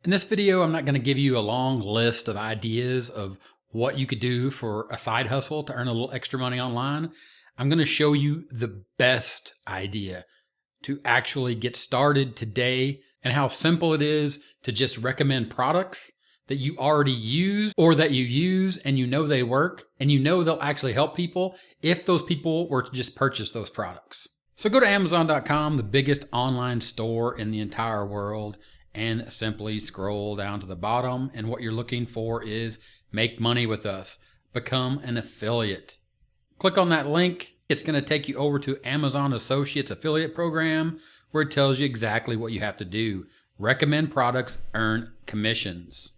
In this video, I'm not going to give you a long list of ideas of what you could do for a side hustle to earn a little extra money online. I'm going to show you the best idea to actually get started today and how simple it is to just recommend products that you already use or that you use and you know they work and you know they'll actually help people if those people were to just purchase those products. So go to Amazon.com, the biggest online store in the entire world, and simply scroll down to the bottom. And what you're looking for is make money with us. Become an affiliate. Click on that link. It's going to take you over to Amazon Associates Affiliate Program, where it tells you exactly what you have to do. Recommend products, earn commissions.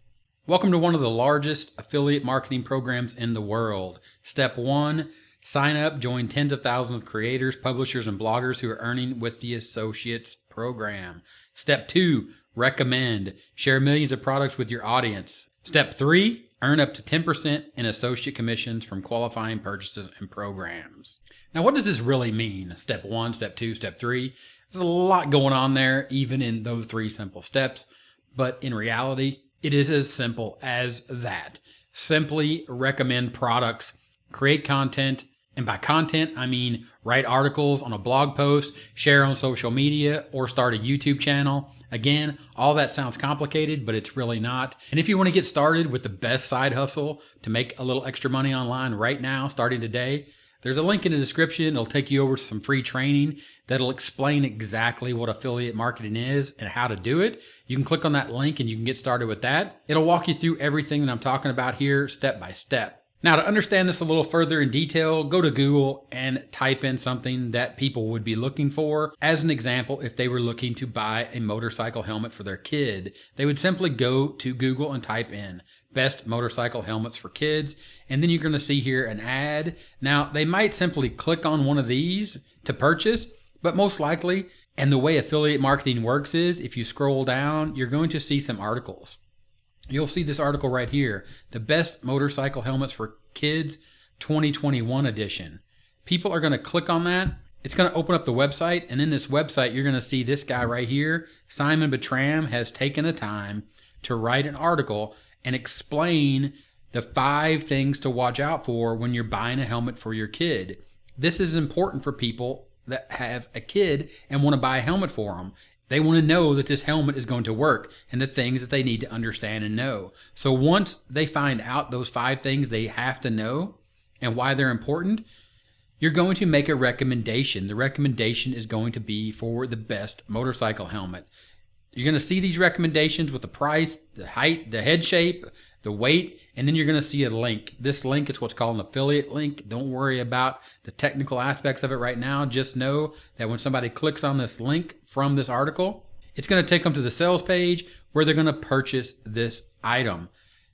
Welcome to one of the largest affiliate marketing programs in the world. Step 1, sign up, join tens of thousands of creators, publishers, and bloggers who are earning with the Associates program. Step 2, recommend, share millions of products with your audience. Step 3, earn up to 10% in associate commissions from qualifying purchases and programs. Now, what does this really mean? Step 1, step 2, step 3. There's a lot going on there, even in those 3 simple steps. But in reality, it is as simple as that. Simply recommend products, create content, and by content, I mean write articles on a blog post, share on social media, or start a YouTube channel. Again, all that sounds complicated, but it's really not. And if you want to get started with the best side hustle to make a little extra money online right now, starting today, there's a link in the description. It'll take you over to some free training that'll explain exactly what affiliate marketing is and how to do it. You can click on that link and you can get started with that. It'll walk you through everything that I'm talking about here step by step. Now, to understand this a little further in detail, go to Google and type in something that people would be looking for. As an example, if they were looking to buy a motorcycle helmet for their kid, they would simply go to Google and type in best motorcycle helmets for kids, and then you're going to see here an ad. Now, they might simply click on one of these to purchase, but most likely, and the way affiliate marketing works is if you scroll down, you're going to see some articles. You'll see this article right here, the best motorcycle helmets for kids 2021 edition. People are going to click on that. It's going to open up the website, and in this website, you're going to see this guy right here. Simon Bertram has taken the time to write an article and explain the 5 things to watch out for when you're buying a helmet for your kid. This is important for people that have a kid and want to buy a helmet for them. They want to know that this helmet is going to work and the things that they need to understand and know. So once they find out those 5 things they have to know and why they're important, you're going to make a recommendation. The recommendation is going to be for the best motorcycle helmet. You're going to see these recommendations with the price, the height, the head shape, the weight, and then you're going to see a link. This link is what's called an affiliate link. Don't worry about the technical aspects of it right now. Just know that when somebody clicks on this link from this article, it's going to take them to the sales page where they're going to purchase this item.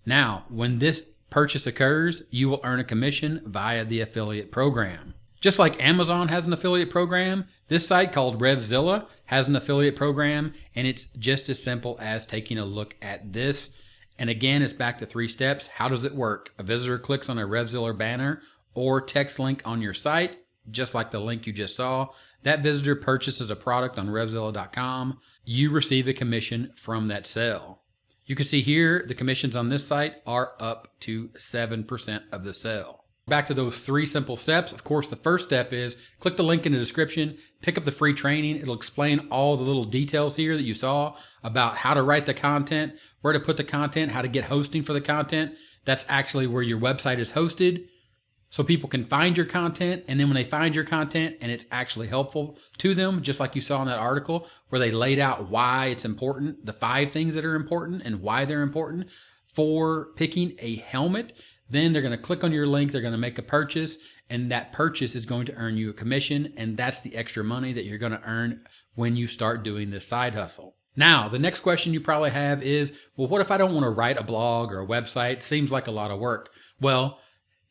Now, when this purchase occurs, you will earn a commission via the affiliate program. Just like Amazon has an affiliate program, this site called RevZilla has an affiliate program, and it's just as simple as taking a look at this. And again, it's back to 3 steps. How does it work? A visitor clicks on a RevZilla banner or text link on your site, just like the link you just saw. That visitor purchases a product on RevZilla.com. You receive a commission from that sale. You can see here the commissions on this site are up to 7% of the sale. Back to those 3 simple steps. Of course, the first step is click the link in the description, pick up the free training. It'll explain all the little details here that you saw about how to write the content, where to put the content, how to get hosting for the content. That's actually where your website is hosted, so people can find your content. And then when they find your content and it's actually helpful to them, just like you saw in that article where they laid out why it's important, the 5 things that are important and why they're important for picking a helmet, then they're going to click on your link, they're going to make a purchase, and that purchase is going to earn you a commission, and that's the extra money that you're going to earn when you start doing this side hustle. Now, the next question you probably have is, well, what if I don't want to write a blog or a website? Seems like a lot of work. Well,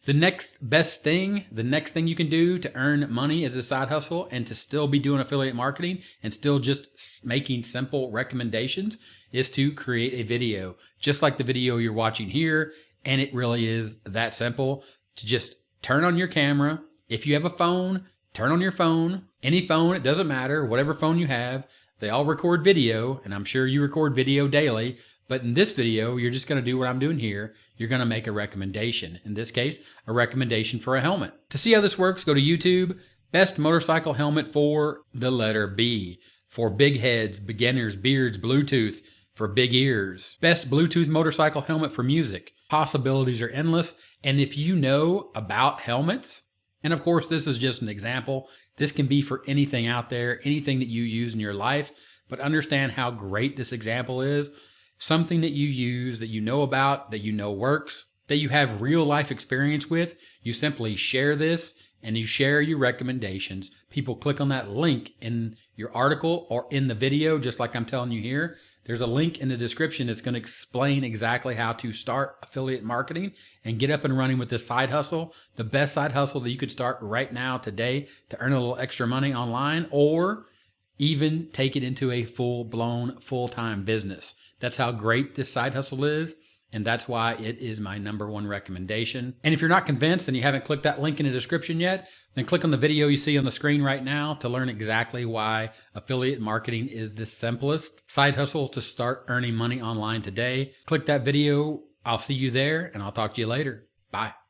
the next best thing, the next thing you can do to earn money as a side hustle and to still be doing affiliate marketing and still just making simple recommendations is to create a video, just like the video you're watching here. And it really is that simple to just turn on your camera. If you have a phone, turn on your phone. Any phone, it doesn't matter, whatever phone you have. They all record video, and I'm sure you record video daily. But in this video, you're just going to do what I'm doing here. You're going to make a recommendation. In this case, a recommendation for a helmet. To see how this works, go to YouTube. Best motorcycle helmet for the letter B. For big heads, beginners, beards, Bluetooth. For big ears. Best Bluetooth motorcycle helmet for music. Possibilities are endless. And if you know about helmets, and of course, this is just an example. This can be for anything out there, anything that you use in your life. But understand how great this example is. Something that you use, that you know about, that you know works, that you have real life experience with. You simply share this and you share your recommendations. People click on that link in your article or in the video, just like I'm telling you here. There's a link in the description that's going to explain exactly how to start affiliate marketing and get up and running with this side hustle. The best side hustle that you could start right now today to earn a little extra money online, or even take it into a full-blown, full-time business. That's how great this side hustle is, and that's why it is my #1 recommendation. And if you're not convinced and you haven't clicked that link in the description yet, then click on the video you see on the screen right now to learn exactly why affiliate marketing is the simplest side hustle to start earning money online today. Click that video. I'll see you there, and I'll talk to you later. Bye.